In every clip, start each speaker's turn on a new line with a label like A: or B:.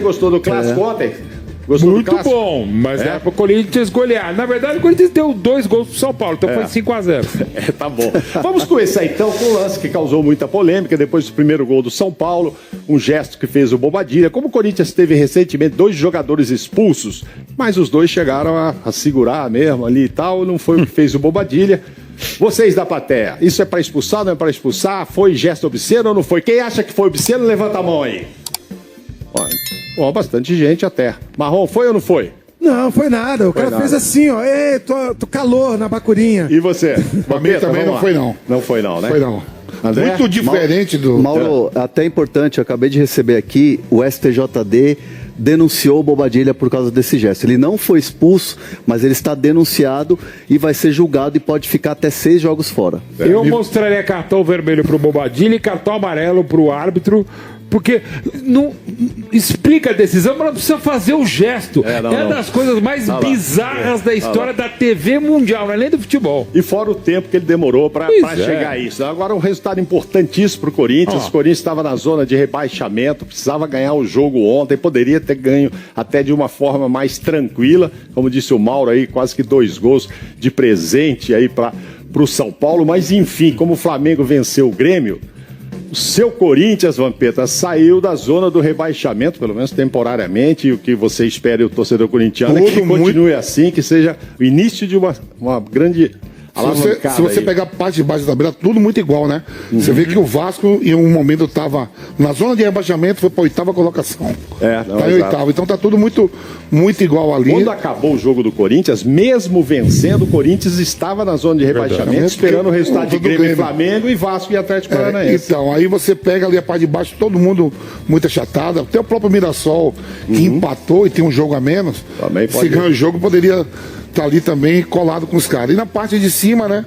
A: Gostou do clássico ontem? Gostou
B: Muito
A: do clássico?
B: bom, mas é pro Corinthians golear. Na verdade, o Corinthians deu 2 gols pro São Paulo, então foi 5-0.
A: Tá bom. Vamos começar então com o lance que causou muita polêmica depois do primeiro gol do São Paulo, um gesto que fez o Bobadilha. Como o Corinthians teve recentemente 2 jogadores expulsos, mas os 2 chegaram a segurar mesmo ali e tal, não foi o que fez o Bobadilha. Vocês da plateia, isso é pra expulsar, não é pra expulsar? Foi gesto obsceno ou não foi? Quem acha que foi obsceno, levanta a mão aí. Ó, bastante gente até. Marrom, foi ou não foi?
C: Não, foi nada. O cara fez assim, ó. Ei, tô calor na bacurinha.
A: E você?
D: Pra mim também não foi, não.
A: Não foi, não, né?
D: Foi, não.
A: André?
D: Muito diferente do...
E: Mauro, até importante, eu acabei de receber aqui, o STJD denunciou o Bobadilha por causa desse gesto. Ele não foi expulso, mas ele está denunciado e vai ser julgado e pode ficar até 6 jogos fora.
B: Eu mostraria cartão vermelho pro Bobadilha e cartão amarelo pro árbitro, porque não explica a decisão, mas não precisa fazer o gesto. É das coisas mais bizarras da história da TV mundial, não é nem do futebol.
A: E fora o tempo que ele demorou para chegar a isso. Agora, um resultado importantíssimo para o Corinthians. O Corinthians estava na zona de rebaixamento, precisava ganhar o jogo ontem, poderia ter ganho até de uma forma mais tranquila. Como disse o Mauro aí, quase que 2 gols de presente aí para o São Paulo. Mas enfim, como o Flamengo venceu o Grêmio, o seu Corinthians, Vampeta, saiu da zona do rebaixamento, pelo menos temporariamente, e o que você espera, o torcedor corintiano, é que continue assim, que seja o início de uma grande alavancada.
D: Se você pegar a parte de baixo da tabela, tudo muito igual, né? Você vê que o Vasco, em um momento, estava na zona de rebaixamento, foi para a 8ª colocação. Tá em 8º, então tá tudo muito igual ali.
A: Quando acabou o jogo do Corinthians, mesmo vencendo, o Corinthians estava na zona de rebaixamento, esperando o resultado de Grêmio e Flamengo e Vasco e Atlético Paranaense.
D: Então, aí você pega ali a parte de baixo, todo mundo muito achatado, até o próprio Mirassol, que empatou e tem um jogo a menos, se ganha o jogo, poderia estar ali também colado com os caras. E na parte de cima, né,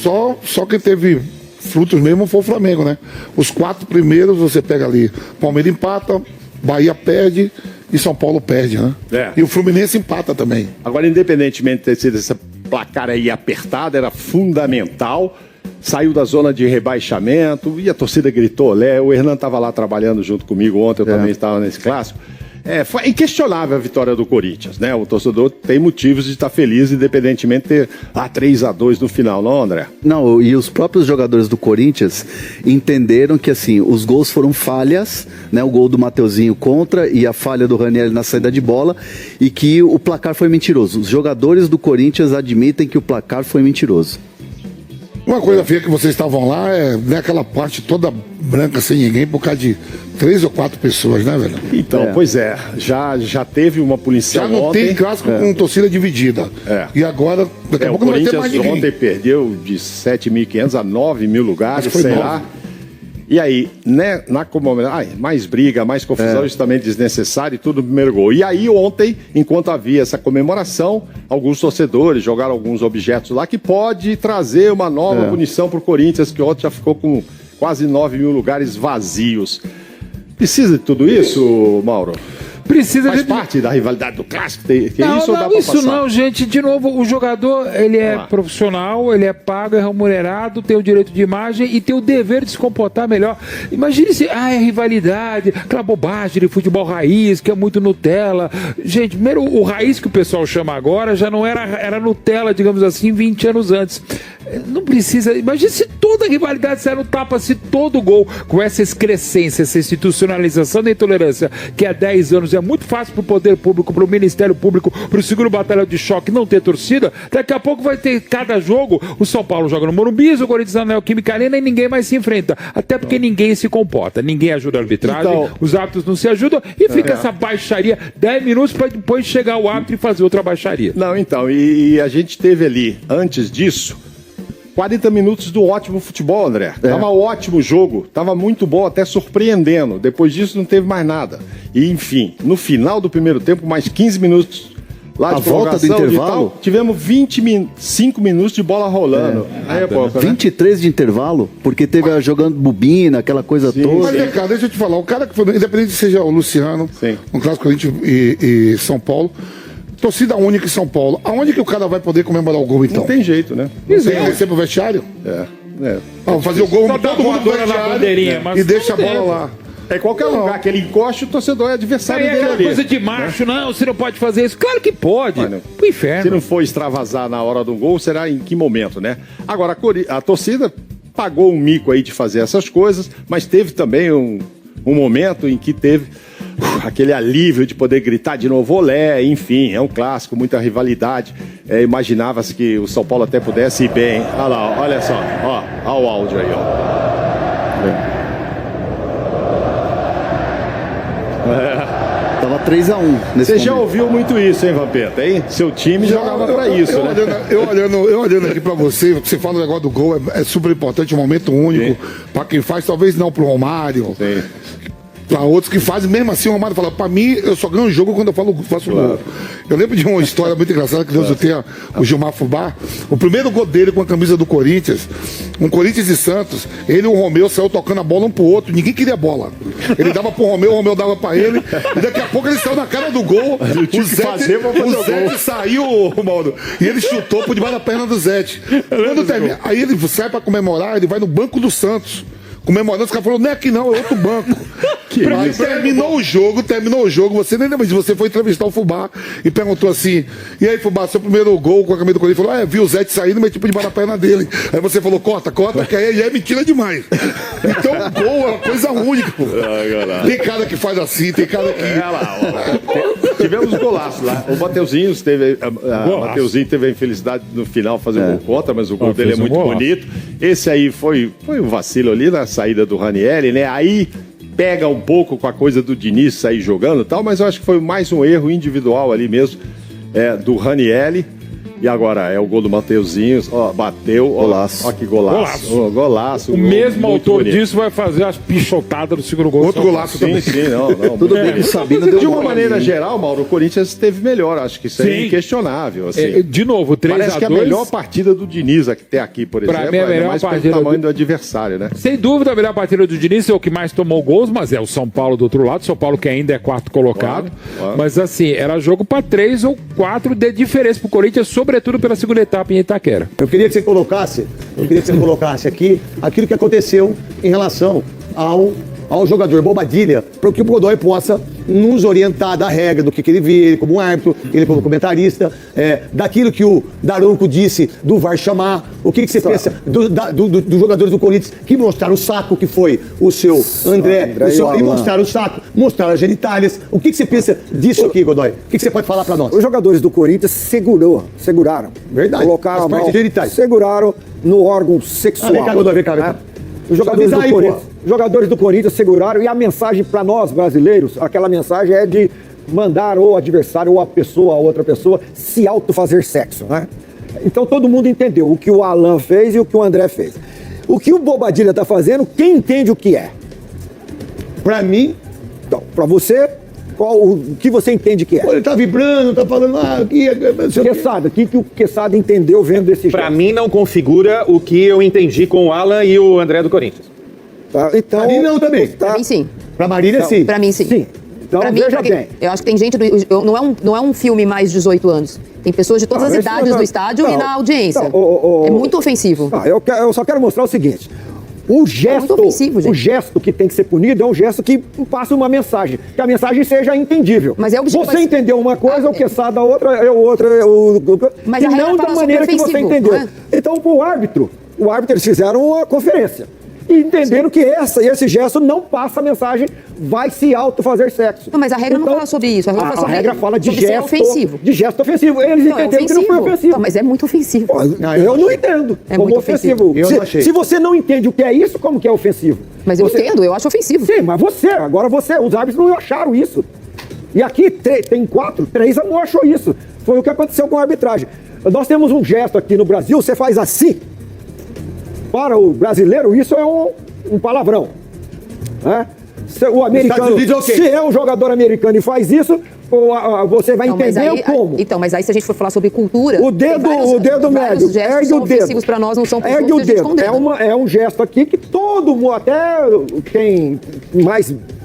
D: só quem teve frutos mesmo foi o Flamengo, né? Os 4 primeiros você pega ali, Palmeiras empata, Bahia perde e São Paulo perde, né? E o Fluminense empata também.
A: Agora, independentemente de ter sido esse placar aí apertado, era fundamental. Saiu da zona de rebaixamento e a torcida gritou, o Hernan estava lá trabalhando junto comigo ontem, eu também estava nesse clássico. Foi inquestionável a vitória do Corinthians, né? O torcedor tem motivos de estar feliz, independentemente de ter 3-2 no final, não, André?
E: Não, e os próprios jogadores do Corinthians entenderam que, assim, os gols foram falhas, né? O gol do Mateuzinho contra e a falha do Ranieri na saída de bola, e que o placar foi mentiroso. Os jogadores do Corinthians admitem que o placar foi mentiroso.
D: Uma coisa feia que vocês estavam lá é aquela parte toda branca sem ninguém por causa de 3 ou 4 pessoas, né, velho?
A: Então, pois já teve uma punição ontem.
D: Já não tem clássico com torcida dividida. E agora, daqui a pouco não vai ter mais ninguém.
A: O Corinthians ontem perdeu de 7.500 a 9.000 lugares, será? E aí, né, na comemoração, mais briga, mais confusão, isso também é desnecessário e tudo no primeiro gol. E aí, ontem, enquanto havia essa comemoração, alguns torcedores jogaram alguns objetos lá que pode trazer uma nova punição para o Corinthians, que ontem já ficou com quase 9.000 lugares vazios. Precisa de tudo isso, Mauro?
B: Precisa
A: Faz parte da rivalidade do clássico? Tem
B: não,
A: isso
B: não,
A: ou dá pra
B: isso
A: passar?
B: não, gente. De novo, o jogador, ele é profissional, ele é pago, é remunerado, tem o direito de imagem e tem o dever de se comportar melhor. Imagine se, é rivalidade, aquela bobagem de futebol raiz, que é muito Nutella. Gente, primeiro, o raiz que o pessoal chama agora já não era Nutella, digamos assim, 20 anos antes. Não precisa. Imagina se toda rivalidade sair no tapa, se todo gol, com essa excrescência, essa institucionalização da intolerância, que há 10 anos é muito fácil para o poder público, para o Ministério Público, para o segundo batalhão de choque não ter torcida. Daqui a pouco vai ter cada jogo. O São Paulo joga no Morumbi, o Corinthians na Neoquímica Arena e ninguém mais se enfrenta. Até porque ninguém se comporta, ninguém ajuda a arbitragem, então, os árbitros não se ajudam e fica essa baixaria 10 minutos para depois chegar o árbitro e fazer outra baixaria.
A: Não, então, e a gente teve ali, antes disso, 40 minutos do ótimo futebol, André. Tava ótimo o jogo, tava muito bom, até surpreendendo. Depois disso não teve mais nada. E, enfim, no final do primeiro tempo, mais 15 minutos lá de
E: volta do intervalo,
A: tivemos 25 minutos de bola rolando. Aí é pouco,
E: 23 de intervalo, porque teve jogando bobina, aquela coisa toda.
D: Mas, cara, deixa eu te falar, o cara que foi, independente seja o Luciano, no clássico Corinthians e São Paulo, torcida única em São Paulo. Aonde que o cara vai poder comemorar o gol, então?
A: Não tem jeito, né?
D: Não tem que ser pro vestiário? Fazer o gol todo mundo pro vestiário e deixa a bola lá.
A: É qualquer lugar que ele encoste, o torcedor é adversário dele
B: aquela
A: ali.
B: coisa de macho, não, você não pode fazer isso. Claro que pode.
A: Olha,
B: pro inferno.
A: Se não for extravasar na hora do gol, será em que momento, né? Agora, a torcida pagou um mico aí de fazer essas coisas, mas teve também um momento em que teve aquele alívio de poder gritar de novo olé, enfim, é um clássico, muita rivalidade. Imaginava-se que o São Paulo até pudesse ir bem. Olha lá, olha só, olha o áudio aí, ó.
E: Tava 3-1 nesse
A: Você já
E: momento.
A: ouviu muito isso, hein, Vampeta, hein? Seu time jogava pra isso, né?
D: Eu olhando aqui pra você fala o negócio do gol, é super importante, um momento único. Pra quem faz, talvez não pro Romário.
A: Sim.
D: Pra outros que fazem, mesmo assim, o Romário fala, pra mim, eu só ganho o jogo quando eu faço gol. Eu lembro de uma história muito engraçada, que Deus o tenha, o Gilmar Fubá, o primeiro gol dele com a camisa do Corinthians, um Corinthians e Santos, ele e o Romeu saiu tocando a bola um pro outro, ninguém queria a bola. Ele dava pro Romeu, o Romeu dava pra ele, e daqui a pouco ele saiu na cara do gol, o Zete saiu, Mauro, e ele chutou por debaixo da perna do Zete. Quando termina, aí ele sai pra comemorar, ele vai no banco do Santos. Comemorando, os caras falaram, não é aqui não, é outro banco. Aí terminou o jogo, você nem lembra disso, você foi entrevistar o Fubá e perguntou assim, e aí Fubá, seu primeiro gol com a camisa do Corinthians, falou, viu o Zé saindo, mas tipo debaixo da perna dele. Aí você falou, corta, que aí é mentira demais. Então o gol é uma coisa única, pô. Tem cara que faz assim, tem cara que...
A: Tivemos um golaço lá. O Mateuzinho teve a infelicidade no final de fazer um gol contra, mas o gol dele é muito bonito. Esse aí foi um vacilo ali na saída do Ranieri, né? Aí pega um pouco com a coisa do Diniz sair jogando e tal, mas eu acho que foi mais um erro individual ali mesmo, do Ranieri. E agora é o gol do Mateuzinho, bateu, golaço. Ó que golaço. Golaço.
B: O mesmo autor disso vai fazer as pichotadas do segundo gol.
D: Outro golaço também.
A: Sim, não.
E: Tudo bem, Sabino deu
A: de uma maneira geral, Mauro, o Corinthians esteve melhor, acho que isso é inquestionável. Assim.
B: De novo, 3-2.
A: Parece que é a melhor partida do Diniz até aqui, por exemplo.
B: Pra mim é a melhor
A: mais
B: partida
A: pelo tamanho do adversário, né?
B: Sem dúvida, a melhor partida do Diniz é o que mais tomou gols, mas é o São Paulo do outro lado. São Paulo que ainda é quarto colocado. Claro. Mas assim, era jogo pra 3 ou 4 de diferença pro Corinthians, sobretudo pela segunda etapa em Itaquera.
F: Eu queria que você colocasse aqui aquilo que aconteceu em relação ao jogador Bobadilha, para que o Godoy possa nos orientar da regra, do que ele vê, ele como árbitro, ele como comentarista, daquilo que o Daronco disse do VAR chamar, o que você pensa dos jogadores do Corinthians que mostraram o saco, que foi o seu André e mostraram o saco, mostraram as genitálias. O que você pensa disso aqui, Godoy? O que você pode falar para nós?
G: Os jogadores do Corinthians seguraram.
F: Verdade.
G: Colocaram
F: as partes genitais.
G: Seguraram no órgão sexual.
F: Vem cá, Godoy, vem cá.
G: Os jogadores do Corinthians seguraram, e a mensagem para nós brasileiros, aquela mensagem é de mandar o adversário ou a outra pessoa se autofazer sexo, né? Então todo mundo entendeu o que o Alan fez e o que o André fez. O que o Bobadilha está fazendo, quem entende o que é? Para mim, então, para você, o que você entende que é?
F: Ele tá vibrando, tá falando,
G: Quesada, o que o Quesada entendeu vendo desse jeito?
H: Pra mim não configura o que eu entendi com o Alan e o André do Corinthians.
G: Tá, então,
F: pra mim não também.
G: Tá.
I: Pra mim sim.
F: Pra Marília sim.
I: Pra mim sim.
G: Então
I: pra mim,
G: veja bem.
I: Eu acho que tem gente, não é um filme mais de 18 anos. Tem pessoas de todas as idades no estádio e na audiência. É muito ofensivo.
G: Eu só quero mostrar o seguinte. O gesto que tem que ser punido é um gesto que passa uma mensagem. Que a mensagem seja entendível.
I: Mas
G: você entendeu uma coisa, o Quesada outra,
I: mas
G: e não da maneira que você entendeu. Então, o árbitro, eles fizeram uma conferência. E entenderam que esse gesto não passa a mensagem, vai se autofazer sexo.
I: Não, mas a regra não fala sobre isso.
G: A regra fala de gesto
I: ofensivo.
G: De gesto ofensivo. Eles entenderam que não foi ofensivo.
I: Não, mas é muito ofensivo.
G: Eu não entendo como ofensivo. Se você não entende o que é isso, como que é ofensivo?
I: Mas eu entendo, eu acho ofensivo.
G: Sim, mas os árbitros não acharam isso. E aqui tem 3 não achou isso. Foi o que aconteceu com a arbitragem. Nós temos um gesto aqui no Brasil, você faz assim. Para o brasileiro, isso é um palavrão. Né? O americano, se é um jogador americano e faz isso, você vai entender como.
I: Então, mas aí se a gente for falar sobre cultura...
G: O dedo médio, ergue o dedo.
I: Para nós não são
G: ergue o dedo. É um gesto aqui que todo mundo, até quem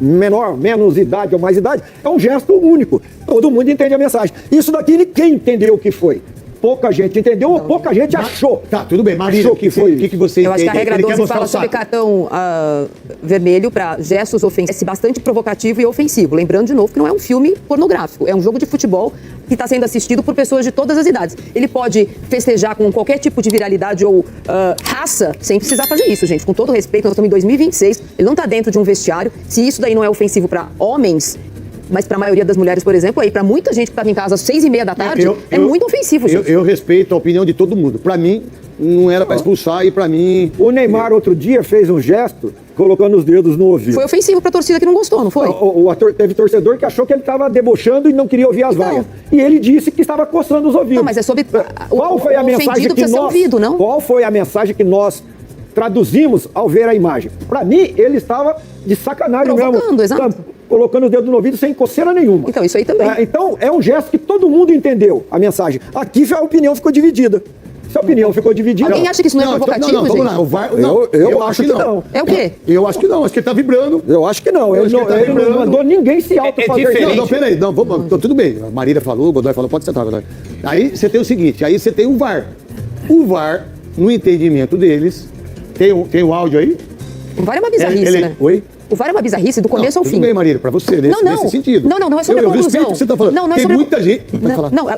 G: menos idade ou mais idade, é um gesto único. Todo mundo entende a mensagem. Isso daqui ninguém entendeu o que foi. pouca gente entendeu ou pouca gente achou.
F: Tá, tudo bem. Marília,
G: achou que foi.
F: O que você
I: Eu acho que a
F: entende?
I: regra
F: Ele quer
I: 12
F: mostrar
I: fala
F: o
I: sobre
F: saco.
I: cartão vermelho para gestos ofensivos, bastante provocativo e ofensivo. Lembrando de novo que não é um filme pornográfico, é um jogo de futebol que está sendo assistido por pessoas de todas as idades. Ele pode festejar com qualquer tipo de viralidade ou raça sem precisar fazer isso, gente. Com todo respeito, nós estamos em 2026, ele não está dentro de um vestiário. Se isso daí não é ofensivo para homens, mas para a maioria das mulheres, por exemplo, aí para muita gente que estava em casa às 6h30 da tarde, é muito ofensivo, gente.
F: Eu respeito a opinião de todo mundo. Para mim, não era para expulsar e para mim...
G: O Neymar outro dia fez um gesto colocando os dedos no ouvido.
I: Foi ofensivo para a torcida que não gostou, não foi?
G: Teve torcedor que achou que ele estava debochando e não queria ouvir as vaias. E ele disse que estava coçando os ouvidos.
I: Não, mas é sobre...
G: Qual foi a mensagem que nós...
I: ouvido, não?
G: Qual foi a mensagem que nós traduzimos ao ver a imagem? Para mim, ele estava de sacanagem
I: provocando,
G: mesmo.
I: exato.
G: Colocando o dedo no ouvido sem coceira nenhuma.
I: Então, isso aí também.
G: Então, é um gesto que todo mundo entendeu a mensagem. Aqui a opinião ficou dividida. Se a opinião ficou dividida...
I: Alguém acha que isso não é provocativo,
F: não, vamos lá.
I: gente?
F: Eu acho que não.
I: É o quê?
F: Eu acho que não. Acho que ele tá vibrando.
G: Eu acho que não. Ele não mandou ninguém se autofazer.
F: Não, peraí. Não, vamos, tudo bem. A Marília falou, o Godoy falou, pode sentar, Godoy. Aí você tem o seguinte, aí você tem o VAR. O VAR, no entendimento deles, tem o áudio aí?
I: O VAR é uma bizarrice, né?
F: Oi?
I: O VAR é uma bizarrice do começo ao fim.
F: Tudo bem, Marília, pra você, nesse sentido.
I: Não é sobre a conclusão.
F: Eu respeito o que você tá falando.
I: Não é
F: tem
I: sobre
F: muita gente...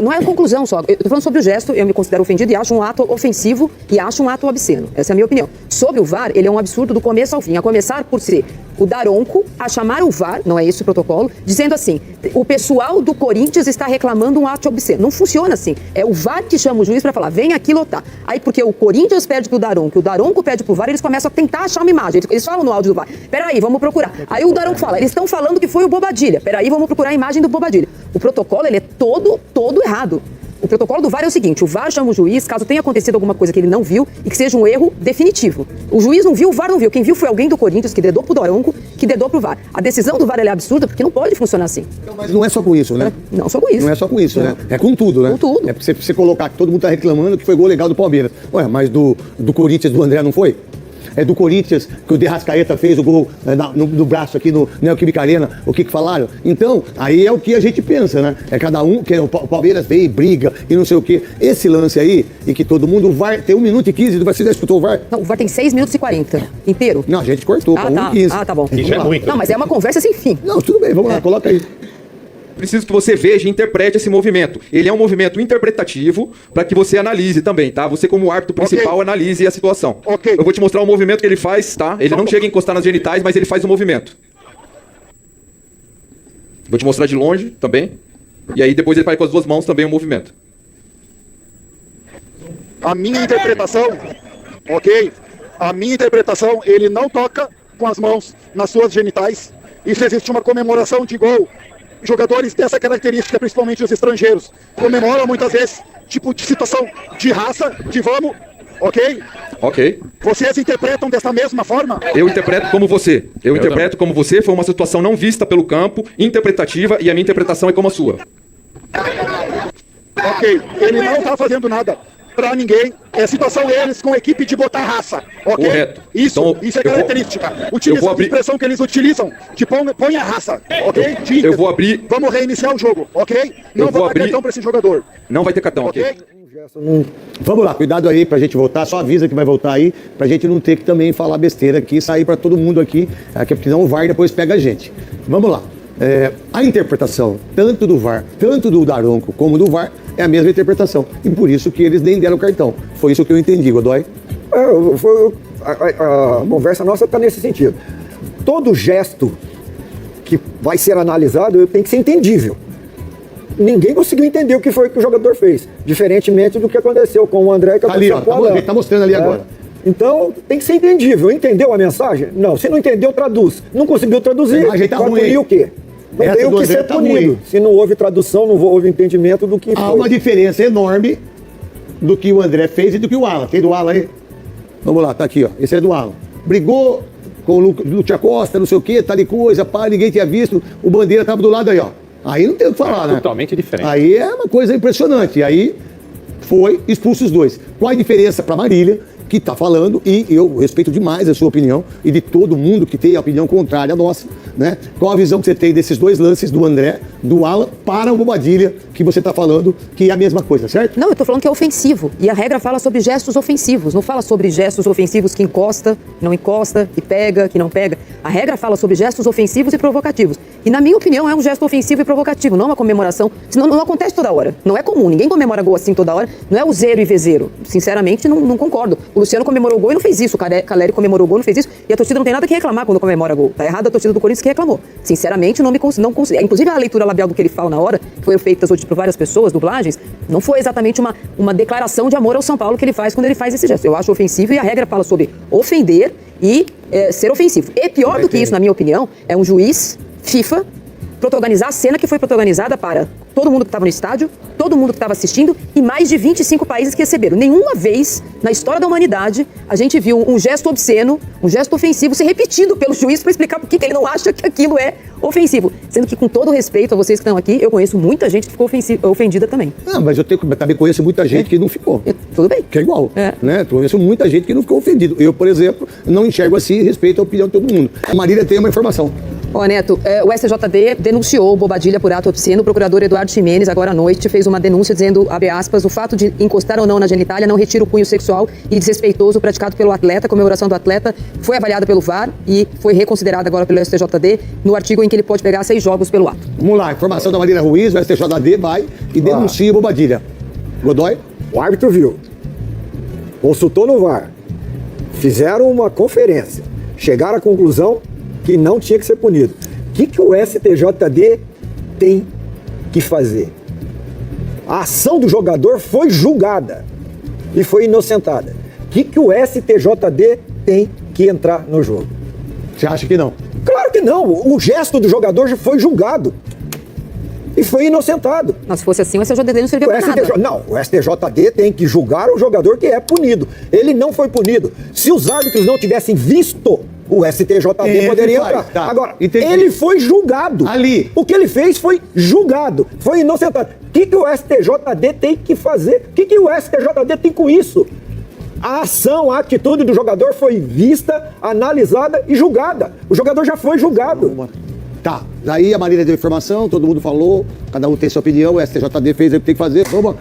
I: Não é a conclusão só. Eu tô falando sobre o gesto, eu me considero ofendido e acho um ato ofensivo e acho um ato obsceno. Essa é a minha opinião. Sobre o VAR, ele é um absurdo do começo ao fim. A começar por ser o Daronco a chamar o VAR, não é esse o protocolo, dizendo assim, o pessoal do Corinthians está reclamando um ato obsceno. Não funciona assim. É o VAR que chama o juiz para falar, vem aqui lotar. Aí porque o Corinthians pede pro Daronco, o Daronco pede pro VAR, eles começam a tentar achar uma imagem. Eles falam no áudio do VAR, peraí, vamos procurar. Aí o Daronco fala, eles estão falando que foi o Bobadilha. Peraí, vamos procurar a imagem do Bobadilha. O protocolo, ele é todo errado. O protocolo do VAR é o seguinte, o VAR chama o juiz, caso tenha acontecido alguma coisa que ele não viu e que seja um erro definitivo. O juiz não viu, o VAR não viu. Quem viu foi alguém do Corinthians que dedou pro Daronco, que dedou pro VAR. A decisão do VAR é absurda porque não pode funcionar assim.
F: Mas não é só com isso, né?
I: Não só com isso.
F: Não é só com isso, né? É com tudo, né?
I: Com tudo.
F: É porque você colocar que todo mundo tá reclamando que foi gol legal do Palmeiras. Ué, mas do Corinthians, do André, não foi? É do Corinthians, que o De Rascaeta fez o gol no braço aqui no Neoquímica Arena, o que falaram? Então, aí é o que a gente pensa, né? É cada um, que o Palmeiras veio e briga e não sei o quê. Esse lance aí, e que todo mundo, o VAR tem 1 minuto e 15, você já escutou o VAR?
I: Não, o VAR tem 6 minutos e 40, inteiro.
F: Não, a gente cortou para 1 e 15.
I: Ah, tá bom.
H: Isso é muito.
I: Não, mas é uma conversa sem fim.
F: Não, tudo bem, vamos lá, coloca aí.
J: Preciso que você veja e interprete esse movimento. Ele é um movimento interpretativo para que você analise também, tá? Você como árbitro principal analise a situação. Eu vou te mostrar o movimento que ele faz, tá? Ele não chega a encostar nas genitais, mas ele faz o movimento. Vou te mostrar de longe também. E aí depois ele faz com as 2 mãos também o movimento.
K: A minha interpretação, a minha interpretação, ele não toca com as mãos nas suas genitais. Isso existe uma comemoração de gol. Jogadores dessa característica, principalmente os estrangeiros, comemoram muitas vezes, tipo de situação de raça, de vamos, ok?
J: Ok.
K: Vocês interpretam dessa mesma forma?
J: Eu interpreto como você. Eu interpreto como você. Foi uma situação não vista pelo campo, interpretativa, e a minha interpretação é como a sua.
K: Ok. Ele não está fazendo nada pra ninguém. É situação eles com equipe de botar raça, ok?
J: Correto.
K: Isso,
J: Então,
K: isso é característica. Utiliza a expressão que eles utilizam, de põe a raça, ok?
J: Eu vou abrir...
K: Vamos reiniciar o jogo, ok? Não vai dar cartão pra esse jogador.
J: Não vai ter cartão, ok?
F: Vamos lá, cuidado aí pra gente voltar, só avisa que vai voltar aí, pra gente não ter que também falar besteira aqui, sair pra todo mundo aqui, porque senão o VAR depois pega a gente. Vamos lá. A interpretação, tanto do VAR, tanto do Daronco como do VAR, é a mesma interpretação. E por isso que eles nem deram cartão. Foi isso que eu entendi, Godoy.
G: A conversa nossa está nesse sentido. Todo gesto que vai ser analisado tem que ser entendível. Ninguém conseguiu entender o que foi que o jogador fez. Diferentemente do que aconteceu com o André, que aconteceu com o Alan.
F: Ele está mostrando ali agora.
G: Então, tem que ser entendível. Entendeu a mensagem? Não. Se não entendeu, traduz. Não conseguiu traduzir, vai punir o quê? Não tem o que ser punido. Se não houve tradução, não houve entendimento do que foi.
F: Há uma diferença enorme do que o André fez e do que o Alan. Tem do Alan aí? Vamos lá, tá aqui, ó. Esse é do Alan. Brigou com o Lúcio Costa, não sei o quê, tal e coisa, pá, ninguém tinha visto. O Bandeira tava do lado aí, ó. Aí não tem o que falar, né?
H: Totalmente diferente.
F: Aí é uma coisa impressionante. E aí foi expulso os dois. Qual a diferença para Marília, que está falando, e eu respeito demais a sua opinião, e de todo mundo que tem a opinião contrária à nossa, né? Qual a visão que você tem desses 2 lances do André, do Alan, para o Bobadilha, que você está falando que é a mesma coisa, certo?
I: Não, eu tô falando que é ofensivo. E a regra fala sobre gestos ofensivos. Não fala sobre gestos ofensivos que encosta, que não encosta, que pega, que não pega. A regra fala sobre gestos ofensivos e provocativos. E na minha opinião é um gesto ofensivo e provocativo, não uma comemoração. Senão não acontece toda hora. Não é comum, ninguém comemora gol assim toda hora. Não é o zero e vezeiro. Sinceramente, não concordo. O Luciano comemorou gol e não fez isso. O Caleri comemorou gol e não fez isso. E a torcida não tem nada que reclamar quando comemora gol. Tá errado a torcida do Corinthians que reclamou. Sinceramente, não consigo. Inclusive a leitura labial do que ele fala na hora, que foi feita hoje por várias pessoas, dublagens, não foi exatamente uma declaração de amor ao São Paulo que ele faz quando ele faz esse gesto. Eu acho ofensivo e a regra fala sobre ofender e ser ofensivo. E pior do que isso, na minha opinião, é um juiz FIFA protagonizar a cena que foi protagonizada para todo mundo que estava no estádio, todo mundo que estava assistindo e mais de 25 países que receberam. Nenhuma vez na história da humanidade a gente viu um gesto obsceno, um gesto ofensivo ser repetido pelo juiz para explicar por que ele não acha que aquilo é ofensivo. Sendo que, com todo respeito a vocês que estão aqui, eu conheço muita gente que ficou ofendida também.
F: Não, mas eu também conheço muita gente que não ficou.
I: Tudo bem.
F: Que é igual. Né? Eu conheço muita gente que não ficou ofendido. Eu, por exemplo, não enxergo assim respeito à opinião de todo mundo. A Marília tem uma informação.
I: Ó, Neto, o STJD denunciou o Bobadilha por ato obsceno. O procurador Eduardo Ximenes, agora à noite, fez uma denúncia dizendo, abre aspas, o fato de encostar ou não na genitália não retira o cunho sexual e desrespeitoso praticado pelo atleta. A comemoração do atleta foi avaliada pelo VAR e foi reconsiderada agora pelo STJD no artigo em que ele pode pegar 6 jogos pelo ato.
F: Vamos lá, informação da Marília Ruiz, o STJD vai e denuncia o Bobadilha. Godoy?
G: O árbitro viu, consultou no VAR, fizeram uma conferência, chegaram à conclusão que não tinha que ser punido. O que o STJD tem que fazer? A ação do jogador foi julgada e foi inocentada. O que o STJD tem que entrar no jogo?
F: Você acha que não?
G: Claro que não. O gesto do jogador já foi julgado e foi inocentado.
I: Mas se fosse assim, o STJD não servia para nada.
G: Não, o STJD tem que julgar o jogador que é punido. Ele não foi punido. Se os árbitros não tivessem visto, o STJD poderia entrar.
F: Tá.
G: Agora, ele foi julgado.
F: Ali.
G: O que ele fez foi julgado, foi inocentado. O que o STJD tem que fazer? O que o STJD tem com isso? A ação, a atitude do jogador foi vista, analisada e julgada. O jogador já foi julgado.
F: Tá, daí a Marília deu informação, todo mundo falou, cada um tem sua opinião, o STJD fez o que tem que fazer. Vamos agora.